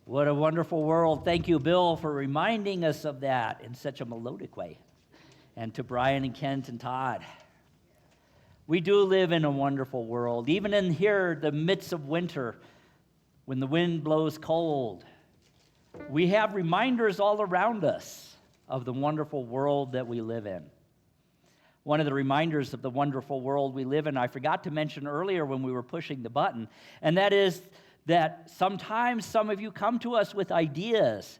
What a wonderful world. Thank you, Bill, for reminding us of that in such a melodic way. And to Brian and Kent and Todd. We do live in a wonderful world. Even in here, the midst of winter, when the wind blows cold, we have reminders all around us of the wonderful world that we live in. One of the reminders of the wonderful world we live in, I forgot to mention earlier when we were pushing the button, and that is that sometimes some of you come to us with ideas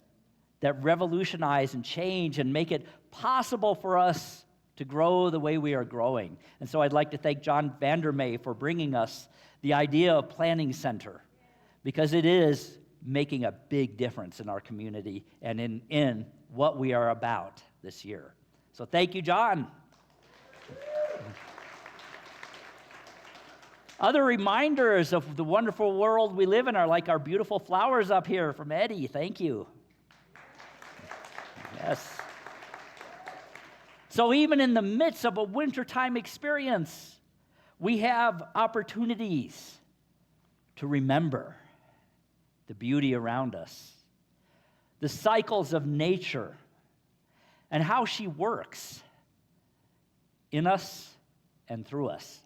that revolutionize and change and make it possible for us to grow the way we are growing. And so I'd like to thank John Vandermeer for bringing us the idea of Planning Center, because it is making a big difference in our community and in what we are about this year. So thank you, John. Other reminders of the wonderful world we live in are like our beautiful flowers up here from Eddie. Thank you. Yes. So even in the midst of a wintertime experience, we have opportunities to remember the beauty around us, the cycles of nature, and how she works in us and through us.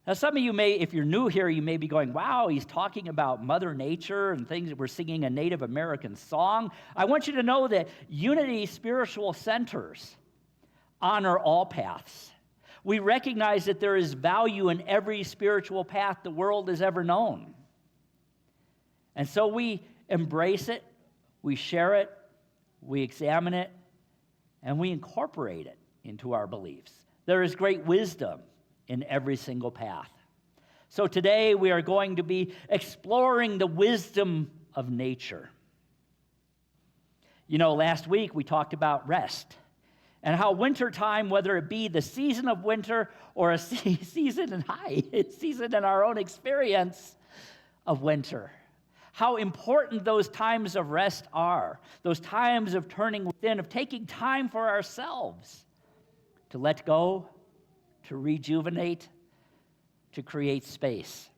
Now, some of you may, if you're new here, you may be going, wow, he's talking about Mother Nature and things. We're singing a Native American song. I want you to know that Unity Spiritual Centers honor all paths. We recognize that there is value in every spiritual path the world has ever known. And so we embrace it, we share it, we examine it, and we incorporate it into our beliefs. There is great wisdom in every single path. So today we are going to be exploring the wisdom of nature. You know, last week we talked about rest and how wintertime, whether it be the season of winter or a season in our own experience of winter, how important those times of rest are, those times of turning within, of taking time for ourselves to let go, to rejuvenate, to create space.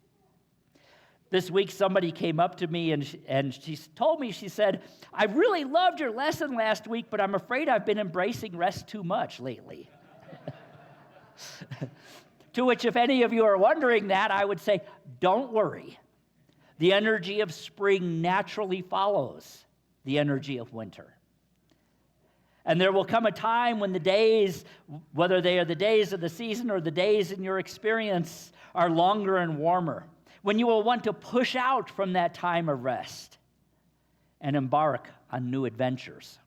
This week, somebody came up to me and she told me, she said, I really loved your lesson last week, but I'm afraid I've been embracing rest too much lately. To which, if any of you are wondering that, I would say, don't worry. The energy of spring naturally follows the energy of winter. And there will come a time when the days, whether they are the days of the season or the days in your experience, are longer and warmer, when you will want to push out from that time of rest and embark on new adventures.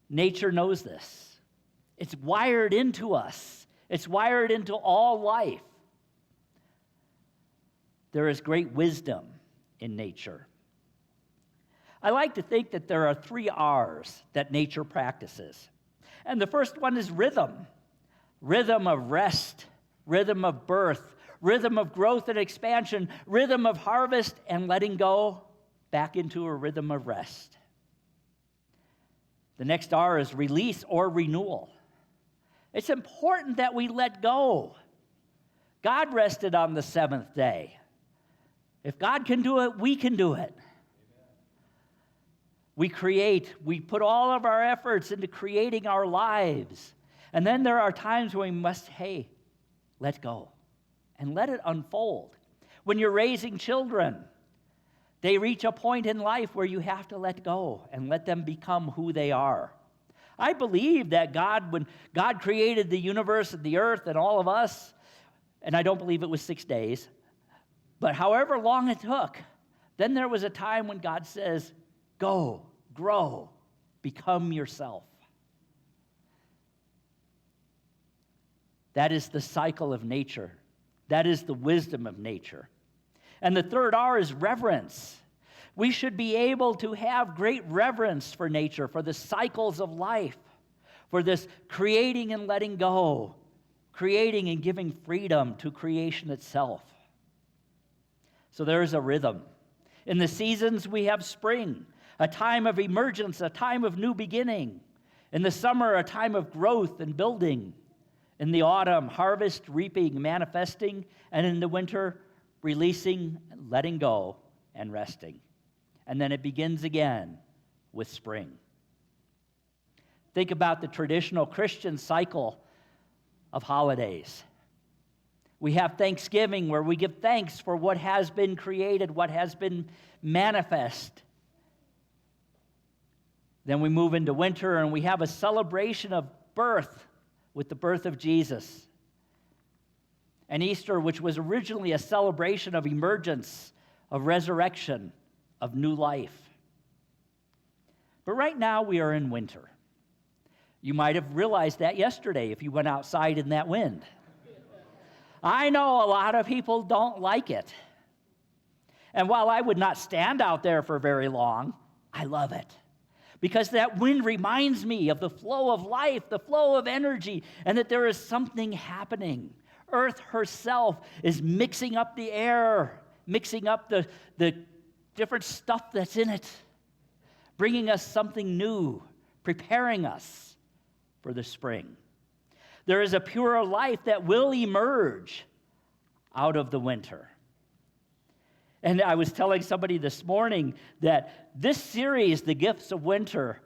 Nature knows this. It's wired into us. It's wired into all life. There is great wisdom in nature. I like to think that there are 3 R's that nature practices. And the first one is rhythm. Rhythm of rest, rhythm of birth, rhythm of growth and expansion, rhythm of harvest and letting go back into a rhythm of rest. The next R is release or renewal. It's important that we let go. God rested on the 7th day. If God can do it, we can do it. We put all of our efforts into creating our lives. And then there are times when we must, let go and let it unfold. When you're raising children, they reach a point in life where you have to let go and let them become who they are. I believe that when God created the universe and the earth and all of us, and I don't believe it was 6 days, but however long it took, then there was a time when God says, go, grow, become yourself. That is the cycle of nature. That is the wisdom of nature. And the third R is reverence. We should be able to have great reverence for nature, for the cycles of life, for this creating and letting go, creating and giving freedom to creation itself. So there is a rhythm. In the seasons, we have spring, a time of emergence, a time of new beginning. In the summer, a time of growth and building. In the autumn, harvest, reaping, manifesting. And in the winter, releasing, letting go, and resting. and then it begins again with spring. Think about the traditional Christian cycle of holidays. We have Thanksgiving, where we give thanks for what has been created, what has been manifest. Then we move into winter, and we have a celebration of birth with the birth of Jesus. And Easter, which was originally a celebration of emergence, of resurrection, of new life. But right now we are in winter. You might have realized that yesterday if you went outside in that wind. I know a lot of people don't like it. And while I would not stand out there for very long, I love it. Because that wind reminds me of the flow of life, the flow of energy, and that there is something happening. Earth herself is mixing up the air, mixing up the different stuff that's in it, bringing us something new, preparing us for the spring. There is a purer life that will emerge out of the winter. And I was telling somebody this morning that this series, The Gifts of Winter,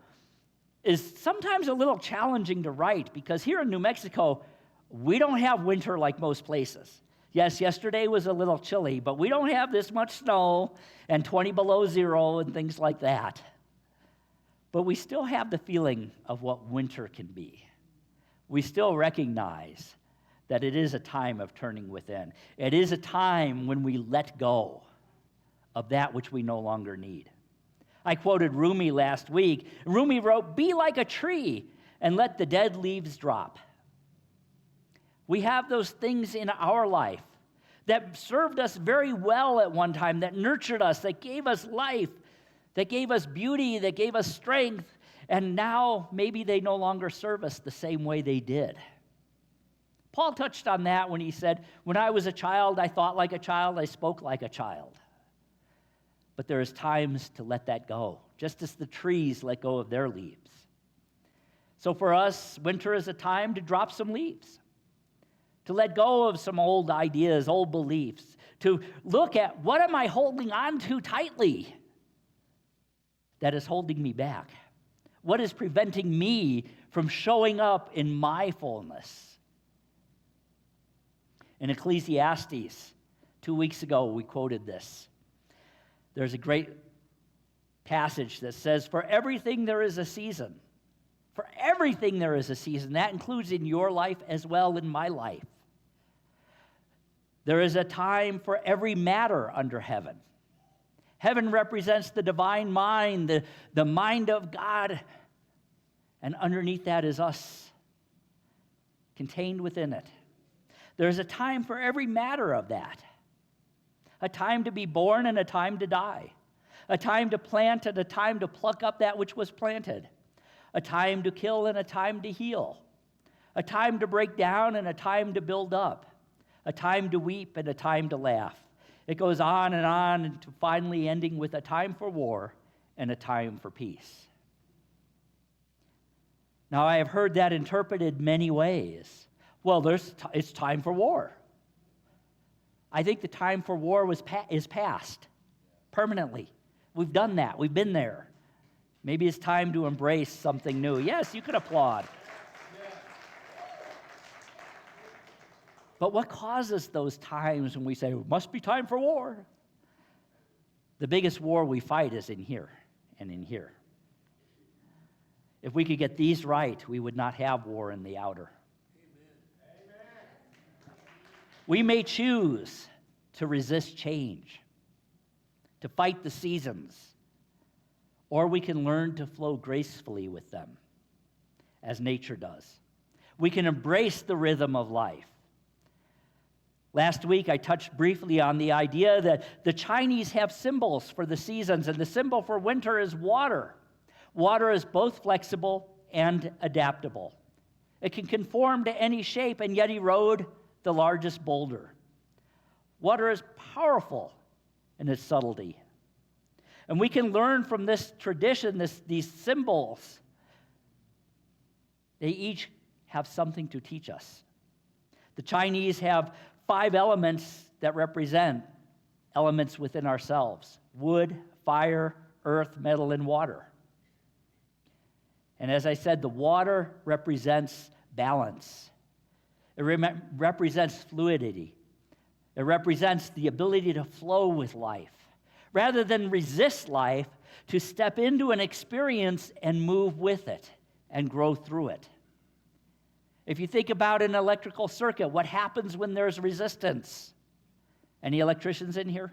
is sometimes a little challenging to write because here in New Mexico, we don't have winter like most places. Yes, yesterday was a little chilly, but we don't have this much snow and 20 below zero and things like that. But we still have the feeling of what winter can be. We still recognize that it is a time of turning within. It is a time when we let go of that which we no longer need. I quoted Rumi last week. Rumi wrote, "Be like a tree and let the dead leaves drop." We have those things in our life that served us very well at one time, that nurtured us, that gave us life, that gave us beauty, that gave us strength, and now maybe they no longer serve us the same way they did. Paul touched on that when he said, "When I was a child, I thought like a child, I spoke like a child." But there is times to let that go, just as the trees let go of their leaves. So for us, winter is a time to drop some leaves, to let go of some old ideas, old beliefs, to look at what am I holding on to tightly that is holding me back? What is preventing me from showing up in my fullness? In Ecclesiastes, 2 weeks ago, we quoted this. There's a great passage that says, "For everything there is a season." For everything there is a season. That includes in your life as well in my life. There is a time for every matter under heaven. Heaven represents the divine mind, the mind of God. And underneath that is us, contained within it. There's a time for every matter of that. A time to be born and a time to die. A time to plant and a time to pluck up that which was planted. A time to kill and a time to heal. A time to break down and a time to build up. A time to weep and a time to laugh. It goes on and to finally ending with a time for war and a time for peace. Now, I have heard that interpreted many ways. Well, it's time for war. I think the time for war is past permanently. We've done that. We've been there. Maybe it's time to embrace something new. Yes, you could applaud. But what causes those times when we say, it must be time for war? The biggest war we fight is in here and in here. If we could get these right, we would not have war in the outer. We may choose to resist change, to fight the seasons, or we can learn to flow gracefully with them, as nature does. We can embrace the rhythm of life. Last week, I touched briefly on the idea that the Chinese have symbols for the seasons, and the symbol for winter is water. Water is both flexible and adaptable. It can conform to any shape and yet erode the largest boulder. Water is powerful in its subtlety. And we can learn from this tradition, these symbols. They each have something to teach us. The Chinese have 5 elements that represent elements within ourselves: wood, fire, earth, metal, and water. And as I said, the water represents balance. It represents fluidity. It represents the ability to flow with life. Rather than resist life, to step into an experience and move with it and grow through it. If you think about an electrical circuit, what happens when there's resistance? Any electricians in here?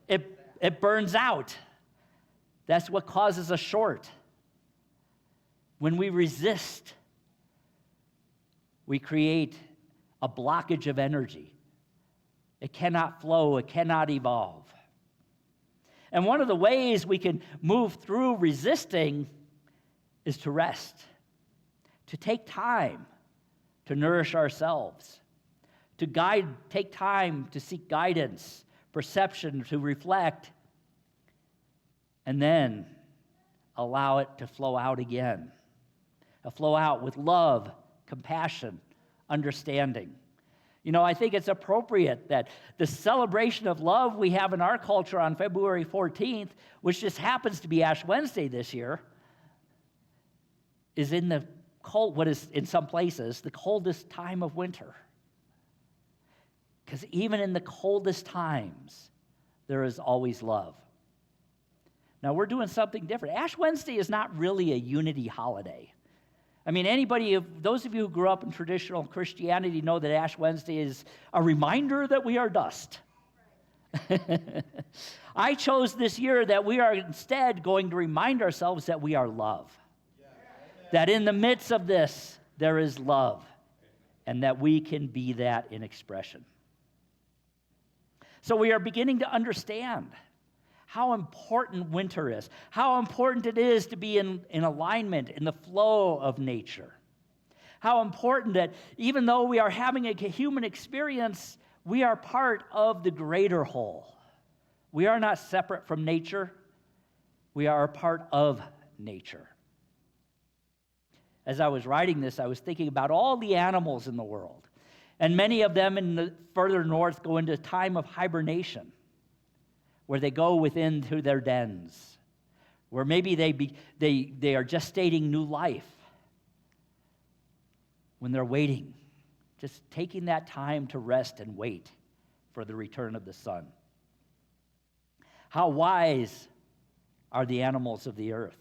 It burns out. That's what causes a short. When we resist, we create a blockage of energy. It cannot flow, it cannot evolve. And one of the ways we can move through resisting is to rest, to take time to nourish ourselves, to take time to seek guidance, perception, to reflect, and then allow it to flow out again. Flow out with love, compassion, understanding. You know, I think it's appropriate that the celebration of love we have in our culture on February 14th, which just happens to be Ash Wednesday this year, is in the cold, what is in some places the coldest time of winter. Because even in the coldest times, there is always love. Now, we're doing something different. Ash Wednesday is not really a unity holiday. I mean, those of you who grew up in traditional Christianity know that Ash Wednesday is a reminder that we are dust. I chose this year that we are instead going to remind ourselves that we are love. Yeah. That in the midst of this, there is love, and that we can be that in expression. So we are beginning to understand how important winter is, how important it is to be in alignment, in the flow of nature. How important that even though we are having a human experience, we are part of the greater whole. We are not separate from nature. We are a part of nature. As I was writing this, I was thinking about all the animals in the world. And many of them in the further north go into a time of hibernation, where they go within to their dens, where maybe they are gestating new life, when they're waiting, just taking that time to rest and wait for the return of the sun. How wise are the animals of the earth?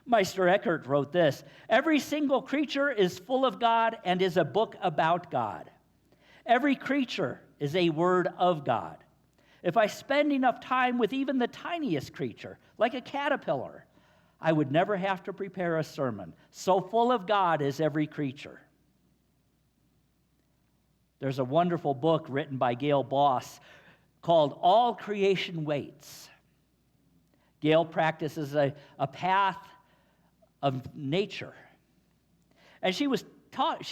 Meister Eckhart wrote this: every single creature is full of God and is a book about God. Every creature is a word of God. If I spend enough time with even the tiniest creature, like a caterpillar, I would never have to prepare a sermon. So full of God is every creature. There's a wonderful book written by Gail Boss called All Creation Waits. Gail practices a path of nature. And she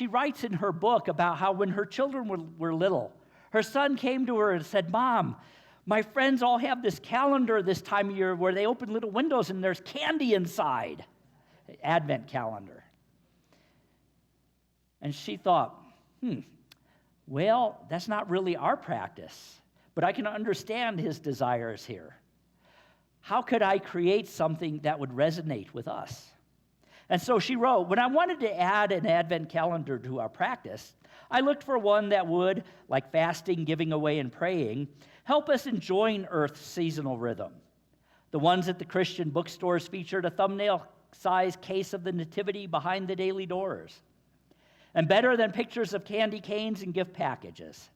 writes in her book about how when her children were little, her son came to her and said, "Mom, my friends all have this calendar this time of year where they open little windows and there's candy inside." Advent calendar. And she thought, well, that's not really our practice, but I can understand his desires here. How could I create something that would resonate with us? And so she wrote, when I wanted to add an Advent calendar to our practice, I looked for one that would, like fasting, giving away, and praying, help us enjoy Earth's seasonal rhythm. The ones at the Christian bookstores featured a thumbnail-sized case of the Nativity behind the daily doors. And better than pictures of candy canes and gift packages,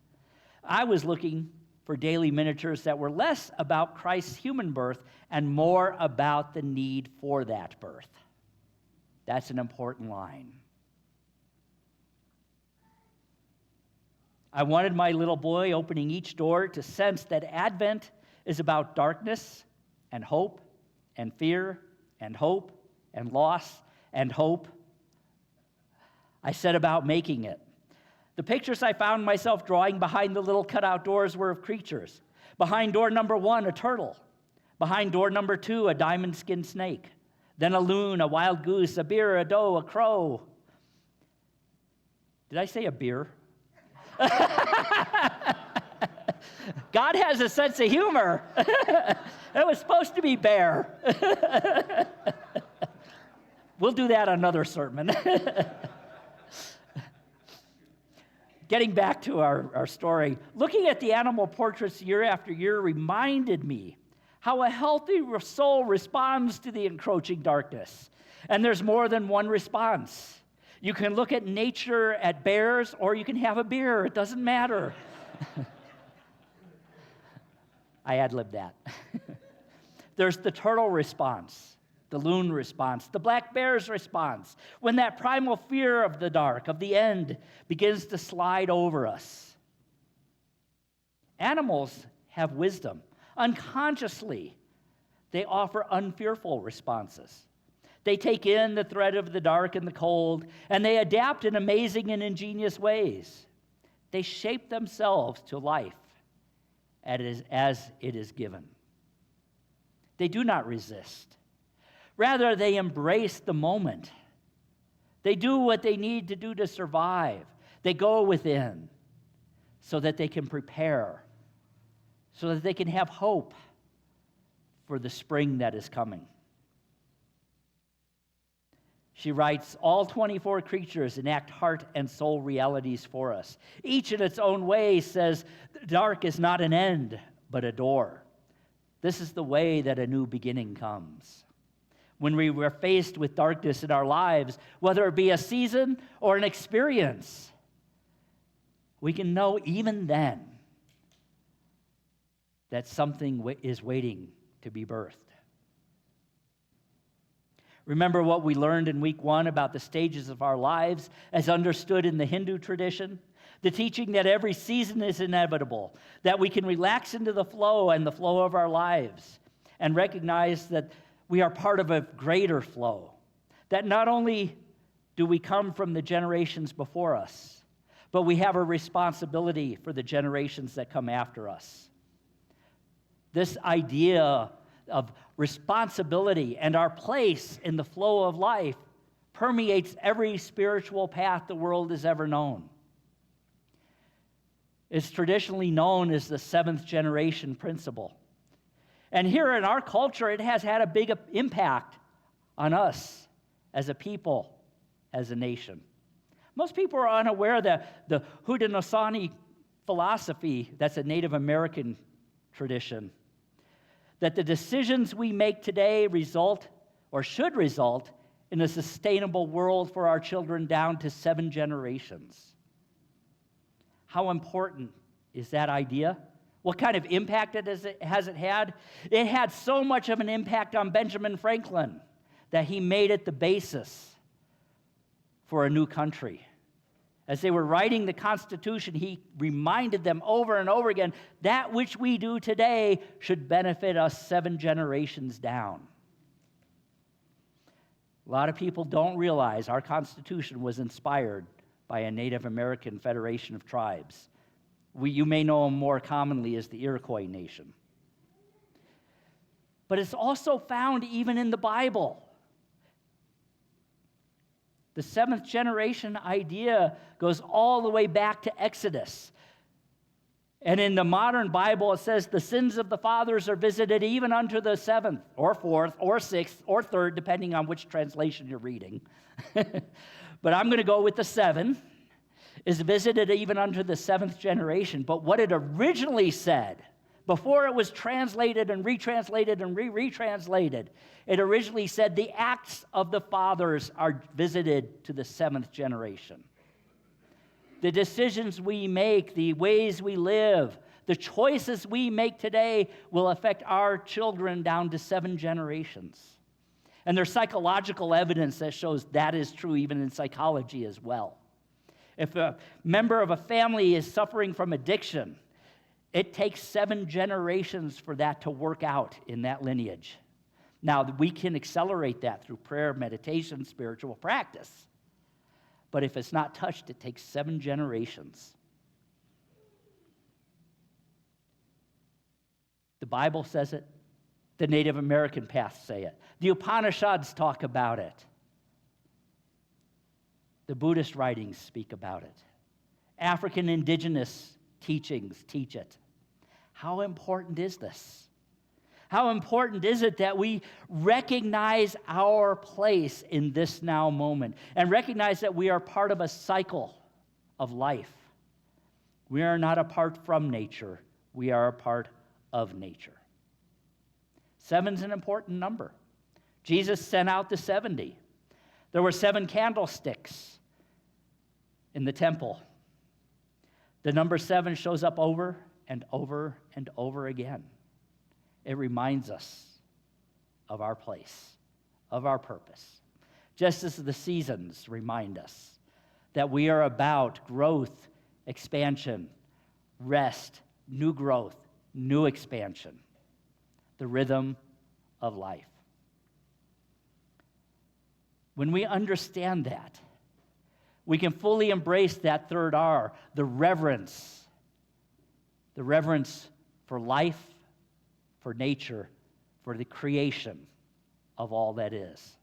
I was looking for daily miniatures that were less about Christ's human birth and more about the need for that birth. That's an important line. I wanted my little boy opening each door to sense that Advent is about darkness and hope and fear and hope and loss and hope. I set about making it. The pictures I found myself drawing behind the little cutout doors were of creatures. Behind door number 1, a turtle. Behind door number 2, a diamond-skinned snake. Then a loon, a wild goose, a bear, a doe, a crow. Did I say a beer? God has a sense of humor. It was supposed to be bear. We'll do that on another sermon. Getting back to our story, looking at the animal portraits year after year reminded me how a healthy soul responds to the encroaching darkness. And there's more than one response. You can look at nature, at bears, or you can have a beer. It doesn't matter. I ad-libbed that. There's the turtle response, the loon response, the black bear's response, when that primal fear of the dark, of the end, begins to slide over us. Animals have wisdom. Unconsciously, they offer unfearful responses. They take in the threat of the dark and the cold, and they adapt in amazing and ingenious ways. They shape themselves to life as it is given. They do not resist. Rather, they embrace the moment. They do what they need to do to survive. They go within so that they can prepare, so that they can have hope for the spring that is coming. She writes, all 24 creatures enact heart and soul realities for us. Each in its own way says, the dark is not an end, but a door. This is the way that a new beginning comes. When we were faced with darkness in our lives, whether it be a season or an experience, we can know even then that something is waiting to be birthed. Remember what we learned in week 1 about the stages of our lives as understood in the Hindu tradition? The teaching that every season is inevitable, that we can relax into the flow and the flow of our lives and recognize that we are part of a greater flow, that not only do we come from the generations before us, but we have a responsibility for the generations that come after us. This idea of responsibility and our place in the flow of life permeates every spiritual path the world has ever known. It's traditionally known as the 7th generation principle. And here in our culture, it has had a big impact on us as a people, as a nation. Most people are unaware that the Haudenosaunee philosophy, that's a Native American tradition, that the decisions we make today result or should result in a sustainable world for our children down to 7 generations. How important is that idea? What kind of impact has it had? It had so much of an impact on Benjamin Franklin that he made it the basis for a new country. As they were writing the Constitution, he reminded them over and over again, that which we do today should benefit us 7 generations down. A lot of people don't realize our Constitution was inspired by a Native American Federation of Tribes. You may know them more commonly as the Iroquois Nation. But it's also found even in the Bible. The 7th generation idea goes all the way back to Exodus. And in the modern Bible, it says the sins of the fathers are visited even unto the 7th, or 4th, or 6th, or 3rd, depending on which translation you're reading. But I'm going to go with the 7, is visited even unto the 7th generation. But what it originally said, before it was translated and retranslated and retranslated, it originally said the acts of the fathers are visited to the 7th generation. The decisions we make, the ways we live, the choices we make today will affect our children down to 7 generations. And there's psychological evidence that shows that is true even in psychology as well. If a member of a family is suffering from addiction, it takes 7 generations for that to work out in that lineage. Now, we can accelerate that through prayer, meditation, spiritual practice. But if it's not touched, it takes 7 generations. The Bible says it. The Native American paths say it. The Upanishads talk about it. The Buddhist writings speak about it. African indigenous teachings teach it. How important is this? How important is it that we recognize our place in this now moment and recognize that we are part of a cycle of life? We are not apart from nature. We are a part of nature. 7's an important number. Jesus sent out the 70. There were 7 candlesticks in the temple. The number 7 shows up over and over and over again. It reminds us of our place, of our purpose. Just as the seasons remind us that we are about growth, expansion, rest, new growth, new expansion, the rhythm of life. When we understand that, we can fully embrace that third R, the reverence for life, for nature, for the creation of all that is,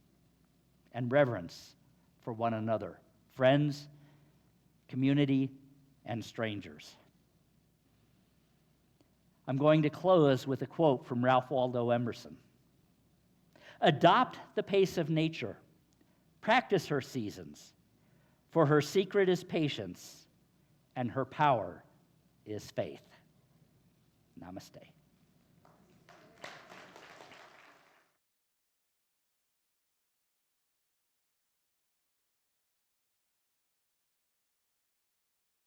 and reverence for one another, friends, community, and strangers. I'm going to close with a quote from Ralph Waldo Emerson. "Adopt the pace of nature. Practice her seasons, for her secret is patience, and her power is faith." Namaste.